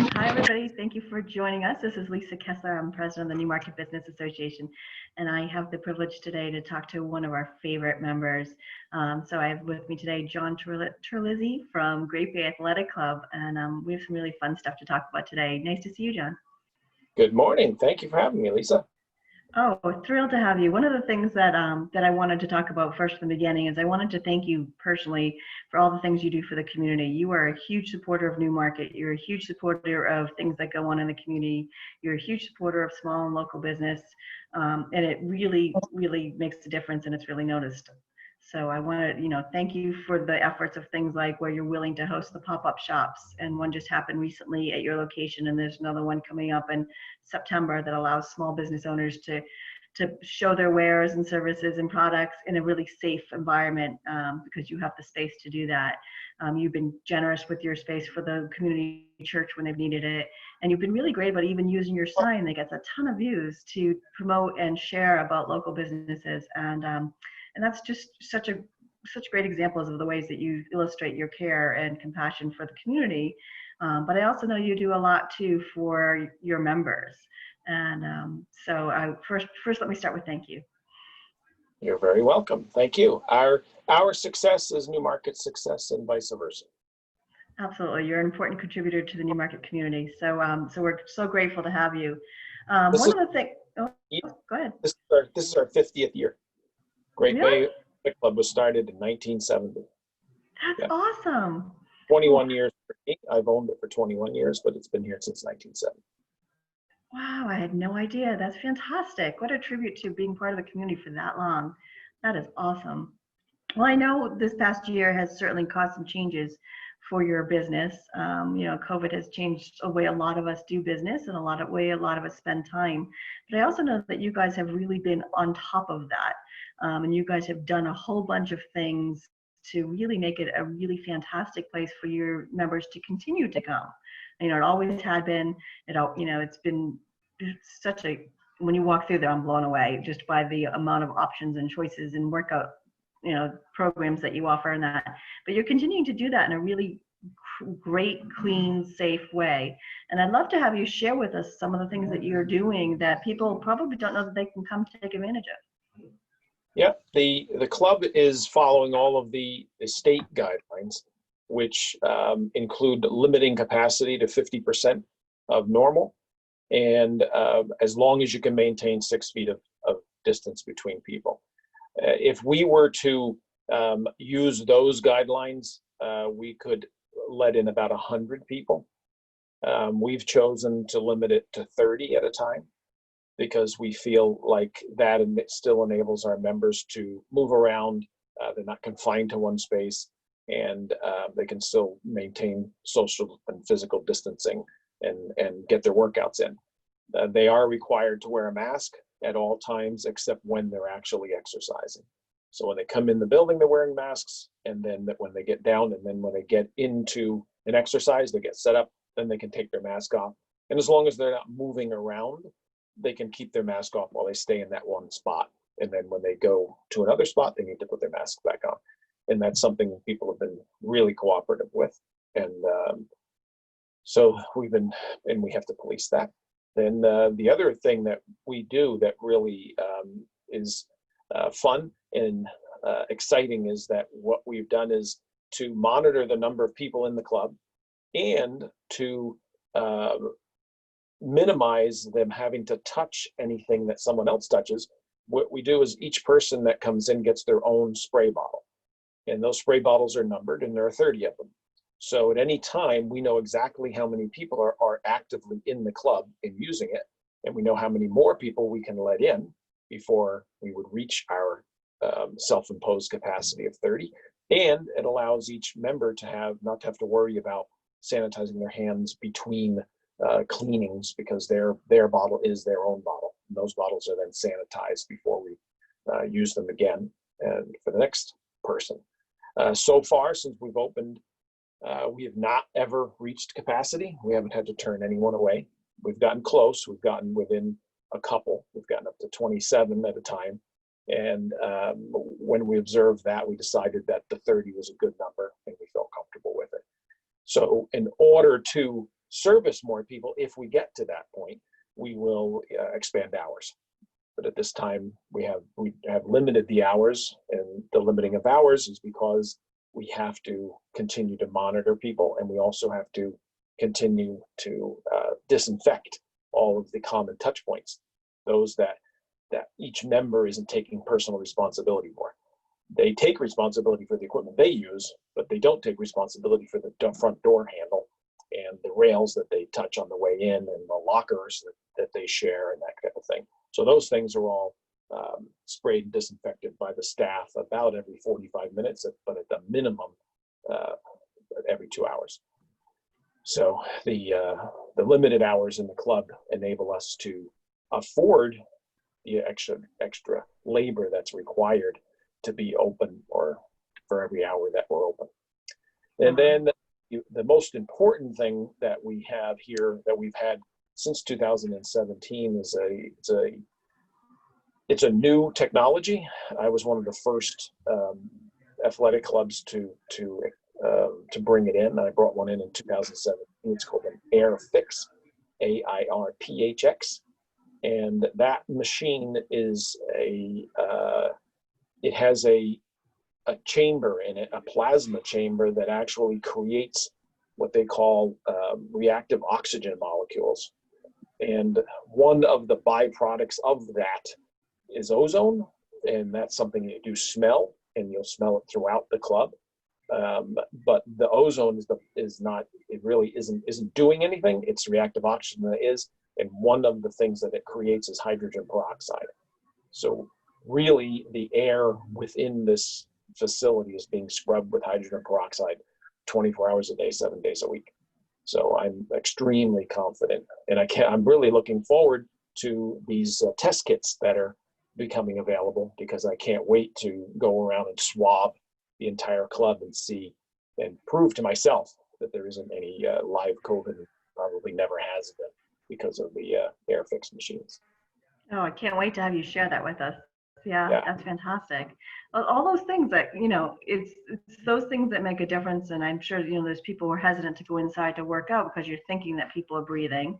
Hi, everybody. Thank you for joining us. This is Lisa Keslar. I'm president of the Newmarket Business Association, and I have the privilege today to talk to one of our favorite members. So I have with me today John Terlizzi from Great Bay Athletic Club, and we have some really fun stuff to talk about today. Nice to see you, John. Good morning. Thank you for having me, Lisa. Oh, thrilled to have you. One of the things that I wanted to talk about first from the beginning is I wanted to thank you personally for all the things you do for the community. You are a huge supporter of Newmarket. You're a huge supporter of things that go on in the community. You're a huge supporter of small and local business, and it really, really makes a difference, and it's really noticed. So I want to, thank you for the efforts of things like where you're willing to host the pop-up shops, and one just happened recently at your location, and there's another one coming up in September that allows small business owners to show their wares and services and products in a really safe environment because you have the space to do that. You've been generous with your space for the community church when they've needed it, and you've been really great about even using your sign that gets a ton of views to promote and share about local businesses, and that's just such great examples of the ways that you illustrate your care and compassion for the community. But I also know you do a lot too for your members. And so first, let me start with thank you. You're very welcome. Thank you. Our success is Newmarket's success, and vice versa. Absolutely, you're an important contributor to the Newmarket community. So so we're so grateful to have you. One of the things. Oh, go ahead. This is our 50th year. Great Bay Club was started in 1970. That's awesome. 21 years for me. I've owned it for 21 years, but it's been here since 1970. Wow, I had no idea. That's fantastic. What a tribute to being part of the community for that long. That is awesome. Well, I know this past year has certainly caused some changes for your business. COVID has changed the way a lot of us do business and a lot of us spend time. But I also know that you guys have really been on top of that. And you guys have done a whole bunch of things to really make it a really fantastic place for your members to continue to come. It always had been, it's been such when you walk through there, I'm blown away just by the amount of options and choices and workout, programs that you offer and that. But you're continuing to do that in a really great, clean, safe way. And I'd love to have you share with us some of the things that you're doing that people probably don't know that they can come take advantage of. Yeah, the club is following all of the state guidelines, which include limiting capacity to 50% of normal, and as long as you can maintain 6 feet of distance between people. If we were to use those guidelines, we could let in about 100 people. We've chosen to limit it to 30 at a time, because we feel like that still enables our members to move around. They're not confined to one space, and they can still maintain social and physical distancing and get their workouts in. They are required to wear a mask at all times except when they're actually exercising. So when they come in the building, they're wearing masks, and then when they get down, and then when they get into an exercise, they get set up, then they can take their mask off. And as long as they're not moving around, they can keep their mask off while they stay in that one spot. And then when they go to another spot, they need to put their mask back on. And that's something people have been really cooperative with. And so we have to police that. Then the other thing that we do that really is fun and exciting is that what we've done is to monitor the number of people in the club and to minimize them having to touch anything that someone else touches. What we do is each person that comes in gets their own spray bottle, and those spray bottles are numbered, and there are 30 of them. So at any time, we know exactly how many people are actively in the club and using it, and we know how many more people we can let in before we would reach our self-imposed capacity of 30. And it allows each member to not have to worry about sanitizing their hands between cleanings, because their bottle is their own bottle. And those bottles are then sanitized before we use them again and for the next person. So far, since we've opened, we have not ever reached capacity. We haven't had to turn anyone away. We've gotten close. We've gotten within a couple. We've gotten up to 27 at a time. And when we observed that, we decided that the 30 was a good number, and we felt comfortable with it. So in order to service more people, if we get to that point, we will expand hours. But at this time, we have limited the hours, and the limiting of hours is because we have to continue to monitor people, and we also have to continue to disinfect all of the common touch points, those that each member isn't taking personal responsibility for. They take responsibility for the equipment they use, but they don't take responsibility for the front door handle and the rails that they touch on the way in, and the lockers that they share, and that kind of thing. So those things are all sprayed and disinfected by the staff about every 45 minutes, but at the minimum every 2 hours. So the limited hours in the club enable us to afford the extra labor that's required to be open, or for every hour that we're open. And then the most important thing that we have here, that we've had since 2017, is it's a new technology. I was one of the first athletic clubs to bring it in. I brought one in 2017. It's called an AirFix, AIRPHX, and that machine is it has a chamber in it, a plasma chamber, that actually creates what they call reactive oxygen molecules. And one of the byproducts of that is ozone, and that's something you do smell, and you'll smell it throughout the club. But the ozone really isn't doing anything. It's reactive oxygen that is, and one of the things that it creates is hydrogen peroxide. So really, the air within this facility is being scrubbed with hydrogen peroxide 24 hours a day, 7 days a week. So I'm extremely confident, and I'm really looking forward to these test kits that are becoming available, because I can't wait to go around and swab the entire club and see and prove to myself that there isn't any live COVID, and probably never has been, because of the AirFix machines. Oh, I can't wait to have you share that with us. Yeah, that's fantastic. All those things that, it's those things that make a difference. And I'm sure, there's people who are hesitant to go inside to work out because you're thinking that people are breathing,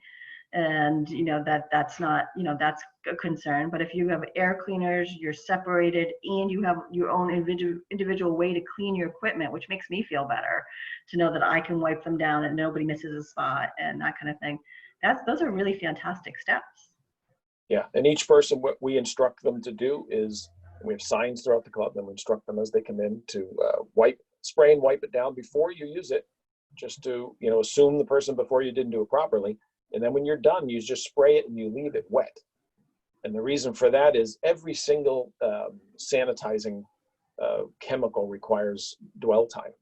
and that's not, that's a concern. But if you have air cleaners, you're separated, and you have your own individual way to clean your equipment, which makes me feel better to know that I can wipe them down and nobody misses a spot and that kind of thing. Those are really fantastic steps. Yeah, and each person, what we instruct them to do is, we have signs throughout the club, and we instruct them as they come in to spray and wipe it down before you use it, just to, assume the person before you didn't do it properly. And then when you're done, you just spray it and you leave it wet. And the reason for that is every single sanitizing chemical requires dwell time.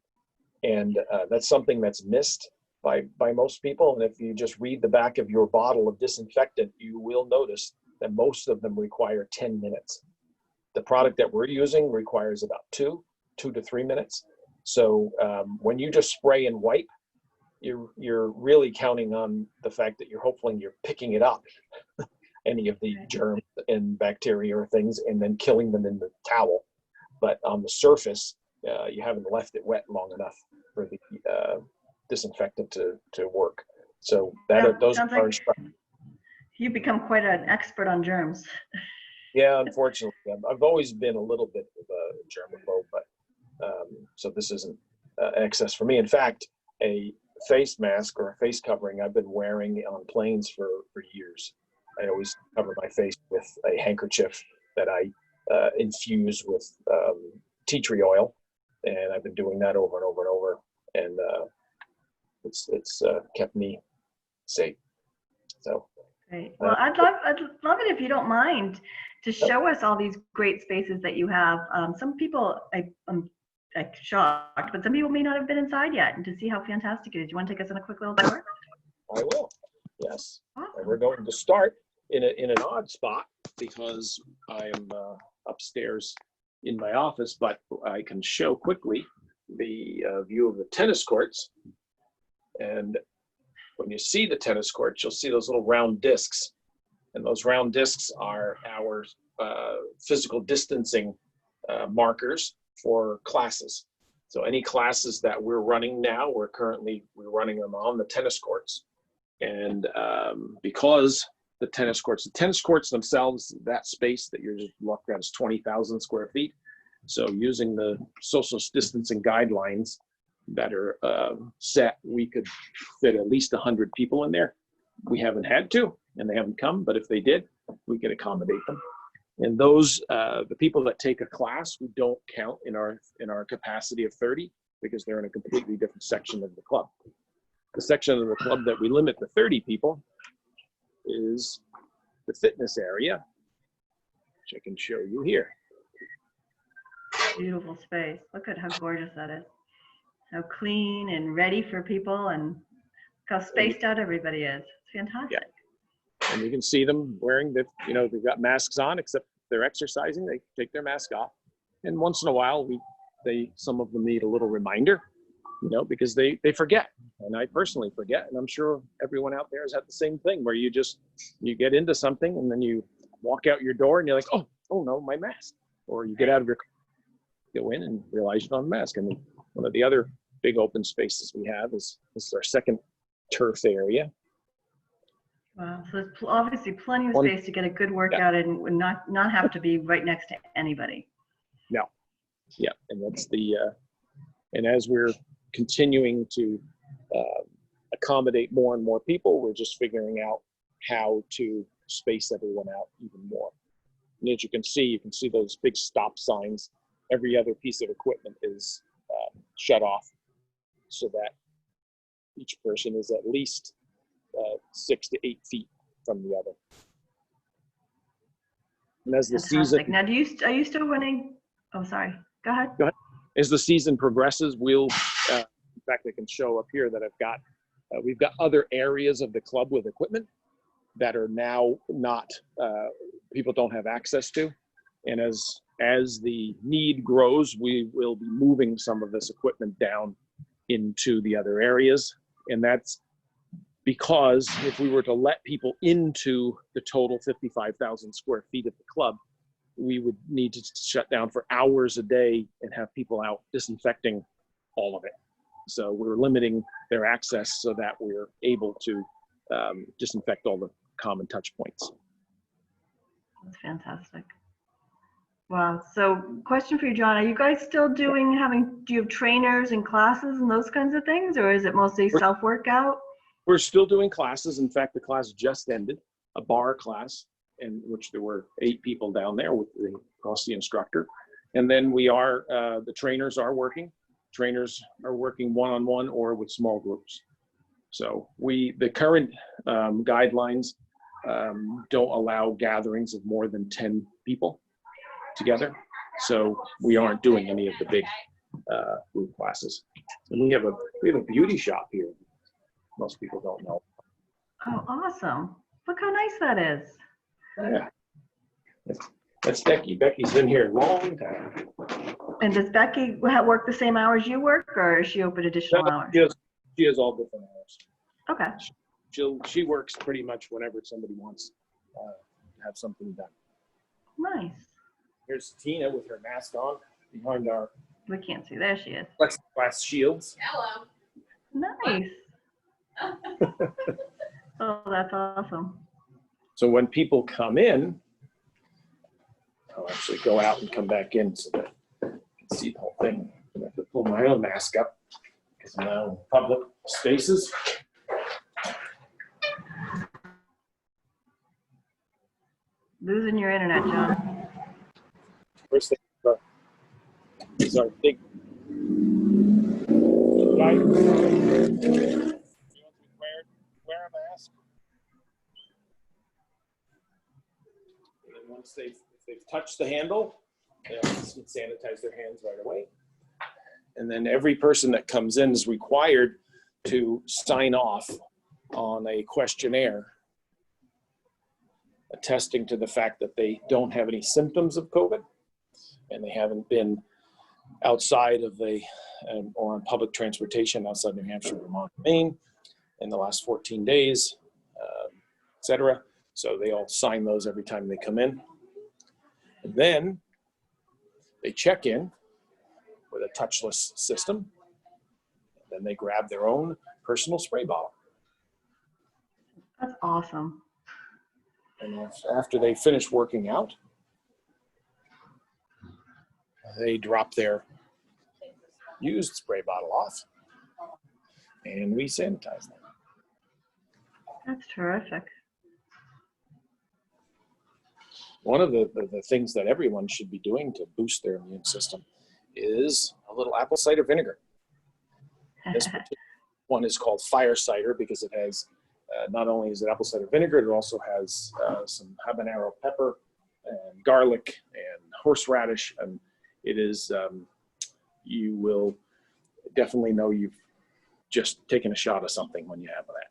And that's something that's missed by most people. And if you just read the back of your bottle of disinfectant, you will notice that most of them require 10 minutes. The product that we're using requires about 2 to 3 minutes. So when you just spray and wipe, you're really counting on the fact that hopefully you're picking it up, any of the germs and bacteria or things, and then killing them in the towel. But on the surface, you haven't left it wet long enough for the disinfectant to work. So those are like you've become quite an expert on germs. Yeah, unfortunately, I've always been a little bit of a germaphobe, but so this isn't excess for me. In fact, a face mask or a face covering I've been wearing on planes for years. I always cover my face with a handkerchief that I infuse with tea tree oil, and I've been doing that over and over and over, and it's kept me safe. So. Great. Well, I'd love it if you don't mind to show us all these great spaces that you have. Some people, I'm shocked, but some people may not have been inside yet, and to see how fantastic it is. You want to take us on a quick little tour? I will. Yes. Awesome. And we're going to start in an odd spot, because I am upstairs in my office, but I can show quickly the view of the tennis courts. And when you see the tennis courts, you'll see those little round discs, and those round discs are our physical distancing markers for classes. So any classes that we're running now, we're running them on the tennis courts. And because the tennis courts themselves, that space that you're just looking at is 20,000 square feet. So using the social distancing guidelines that are set, we could fit at least 100 people in there. We haven't had to, and they haven't come, but if they did, we could accommodate them. And those, the people that take a class, we don't count in our capacity of 30 because they're in a completely different section of the club. The section of the club that we limit to 30 people is the fitness area, which I can show you here. Beautiful space. Look at how gorgeous that is. How clean and ready for people, and how spaced out everybody is. It's fantastic. Yeah. And you can see them wearing the, they've got masks on, except they're exercising, they take their mask off. And once in a while, some of them need a little reminder, because they forget. And I personally forget, and I'm sure everyone out there has had the same thing where you get into something and then you walk out your door and you're like, oh no, my mask. Or you get out of your car, go in and realize you don't have a mask. And one of the other big open spaces we have is our second turf area. Wow, so there's obviously plenty of space to get a good workout and not have to be right next to anybody. No, yeah, and that's and as we're continuing to accommodate more and more people, we're just figuring out how to space everyone out even more. And as you can see those big stop signs. Every other piece of equipment is shut off so that each person is at least 6 to 8 feet from the other. And as the season, now, are you still running? Oh, sorry. Go ahead. As the season progresses, we'll. In fact, I can show up here that we've got other areas of the club with equipment that are now not people don't have access to, and as the need grows, we will be moving some of this equipment down into the other areas, and that's because if we were to let people into the total 55,000 square feet of the club, we would need to shut down for hours a day and have people out disinfecting all of it. So we're limiting their access so that we're able to disinfect all the common touch points. That's fantastic. Wow. So question for you, John, are you guys still do you have trainers and classes and those kinds of things, or is it mostly self-workout? We're still doing classes. In fact, the class just ended, a bar class, in which there were 8 people down there plus the instructor. And then the trainers are working. Trainers are working one-on-one or with small groups. So the current guidelines don't allow gatherings of more than 10 people together. So we aren't doing any of the big group classes. And we have a beauty shop here. Most people don't know. Oh, awesome. Look how nice that is. Yeah. That's Becky. Becky's been here a long time. And does Becky work the same hours you work, or is she open additional hours? She has all different hours. Okay. She works pretty much whenever somebody wants to have something done. Nice. Here's Tina with her mask on behind our. We can't see. There she is. Plexiglass shields. Hello. Nice. Oh, that's awesome. So when people come in, I'll actually go out and come back in so that you can see the whole thing. I have to pull my own mask up because I'm now in public spaces. Losing your internet, John. First thing is our big guy. Wear a mask. And then once they've touched the handle, they sanitize their hands right away. And then every person that comes in is required to sign off on a questionnaire attesting to the fact that they don't have any symptoms of COVID and they haven't been outside of or on public transportation outside New Hampshire, Vermont, Maine in the last 14 days, et cetera. So they all sign those every time they come in. And then they check in with a touchless system. Then they grab their own personal spray bottle. That's awesome. And after they finish working out, they drop their used spray bottle off, and we sanitize them. That's terrific. One of the things that everyone should be doing to boost their immune system is a little apple cider vinegar. This particular one is called fire cider because it has, not only is it apple cider vinegar, it also has some habanero pepper and garlic and horseradish. And it is, you will definitely know you've just taken a shot of something when you have that.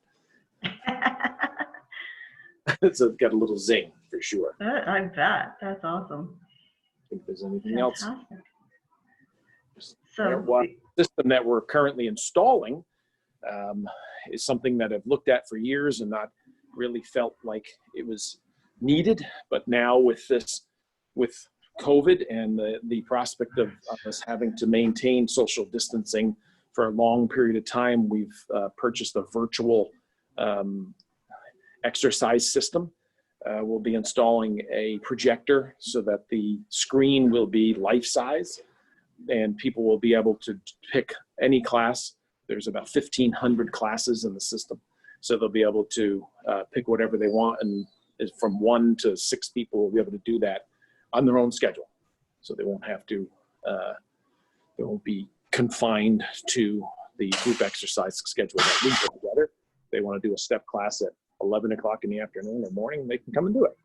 It's got a little zing for sure. I bet. That's awesome. I think there's anything else. So The system that we're currently installing is something that I've looked at for years and not really felt like it was needed. But now with COVID and the prospect of us having to maintain social distancing for a long period of time, we've purchased a virtual exercise system. We'll be installing a projector so that the screen will be life-size and people will be able to pick any class. There's about 1,500 classes in the system. So they'll be able to pick whatever they want, and from 1 to 6 people will be able to do that on their own schedule. So they won't have to, they won't be confined to the group exercise schedule that we put together. If they want to do a step class at 11 o'clock in the afternoon or morning, they can come and do it.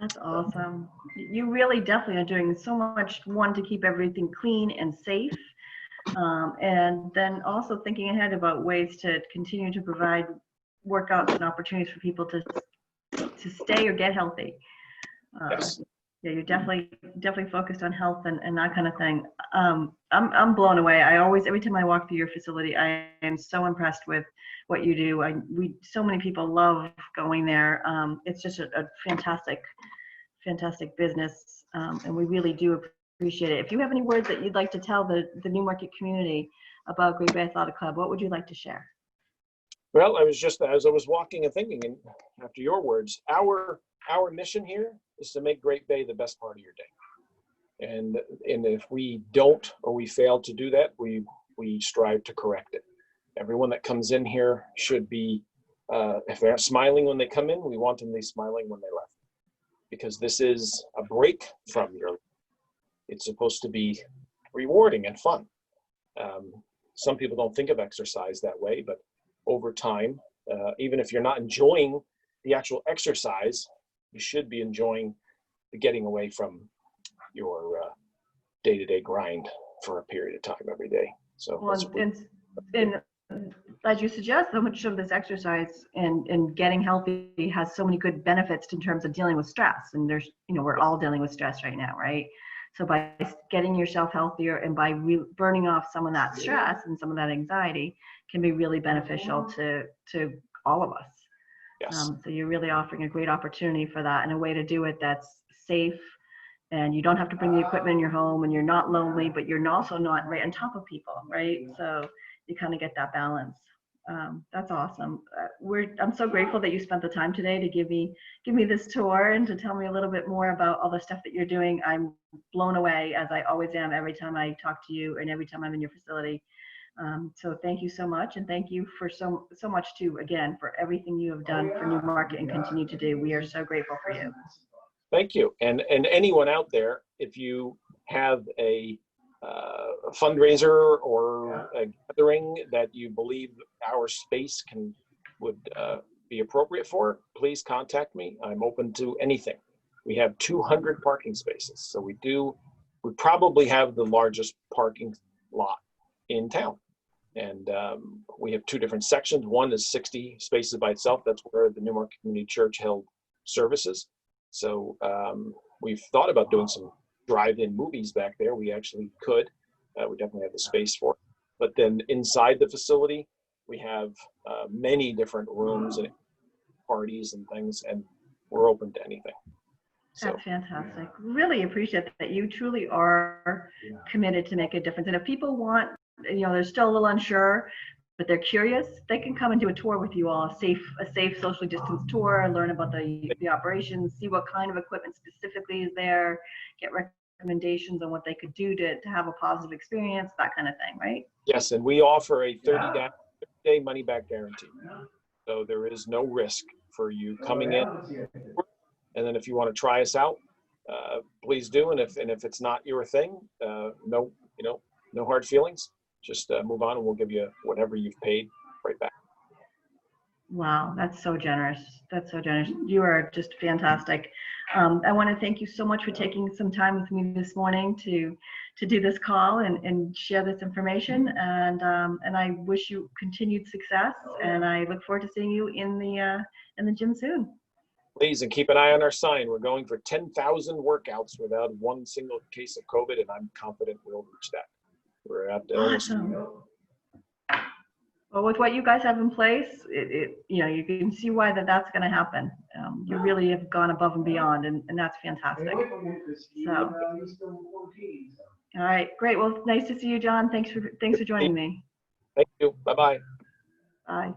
that's awesome. You really definitely are doing so much, one, to keep everything clean and safe, and then also thinking ahead about ways to continue to provide workouts and opportunities for people to stay or get healthy. Yes. Yeah, you're definitely focused on health and that kind of thing. I'm blown away. Every time I walk through your facility, I am so impressed with what you do. So many people love going there. It's just a fantastic business, and we really do appreciate it. If you have any words that you'd like to tell the Newmarket community about Great Bay Athletic Club, what would you like to share? Well, I was just, as I was walking and thinking, and after your words, our mission here is to make Great Bay the best part of your day. And if we don't, or we fail to do that, we strive to correct it. Everyone that comes in here should be, if they're smiling when they come in, we want them to be smiling when they left. Because this is a break from your life. It's supposed to be rewarding and fun. Some people don't think of exercise that way, but over time, even if you're not enjoying the actual exercise, you should be enjoying the getting away from your day-to-day grind for a period of time every day. So, and as you suggest, so much of this exercise and getting healthy has so many good benefits in terms of dealing with stress. And there's, we're all dealing with stress right now, right? So by getting yourself healthier and by burning off some of that stress and some of that anxiety can be really beneficial to all of us. yes. So you're really offering a great opportunity for that and a way to do it that's safe, and you don't have to bring the equipment in your home, and you're not lonely, but you're also not right on top of people, right? So you kind of get that balance. That's awesome. I'm so grateful that you spent the time today to give me this tour and to tell me a little bit more about all the stuff that you're doing. I'm blown away, as I always am every time I talk to you and every time I'm in your facility. So thank you so much, and thank you for so much too, again, for everything you have done for Newmarket and continue to do. We are so grateful for you. Thank you. And anyone out there, if you have a fundraiser or a gathering that you believe our space would be appropriate for, please contact me. I'm open to anything. We have 200 parking spaces, so we probably have the largest parking lot in town. And we have 2 different sections. One is 60 spaces by itself. That's where the Newmarket Community Church held services. So we've thought about doing some drive-in movies back there. We actually could. We definitely have the space for it. But then inside the facility, we have many different rooms and parties and things, and we're open to anything. That's fantastic. Really appreciate that you truly are committed to make a difference. And if people want, they're still a little unsure, but they're curious, they can come and do a tour with you all, a safe socially distanced tour, learn about the operations, see what kind of equipment specifically is there, get recommendations on what they could do to have a positive experience, that kind of thing, right? Yes, and we offer a 30-day money-back guarantee. So there is no risk for you coming in. And then if you want to try us out, please do. And if it's not your thing, no hard feelings. Just move on, and we'll give you whatever you've paid right back. Wow, that's so generous. That's so generous. You are just fantastic. I want to thank you so much for taking some time with me this morning to do this call and share this information. And I wish you continued success. And I look forward to seeing you in the gym soon. Please, and keep an eye on our sign. We're going for 10,000 workouts without one single case of COVID, and I'm confident we'll reach that. We're at Awesome. Well, with what you guys have in place, you can see why that's going to happen. You really have gone above and beyond, and that's fantastic. So, all right, great. Well, nice to see you, John. Thanks for joining me. Thank you. Bye-bye. Bye.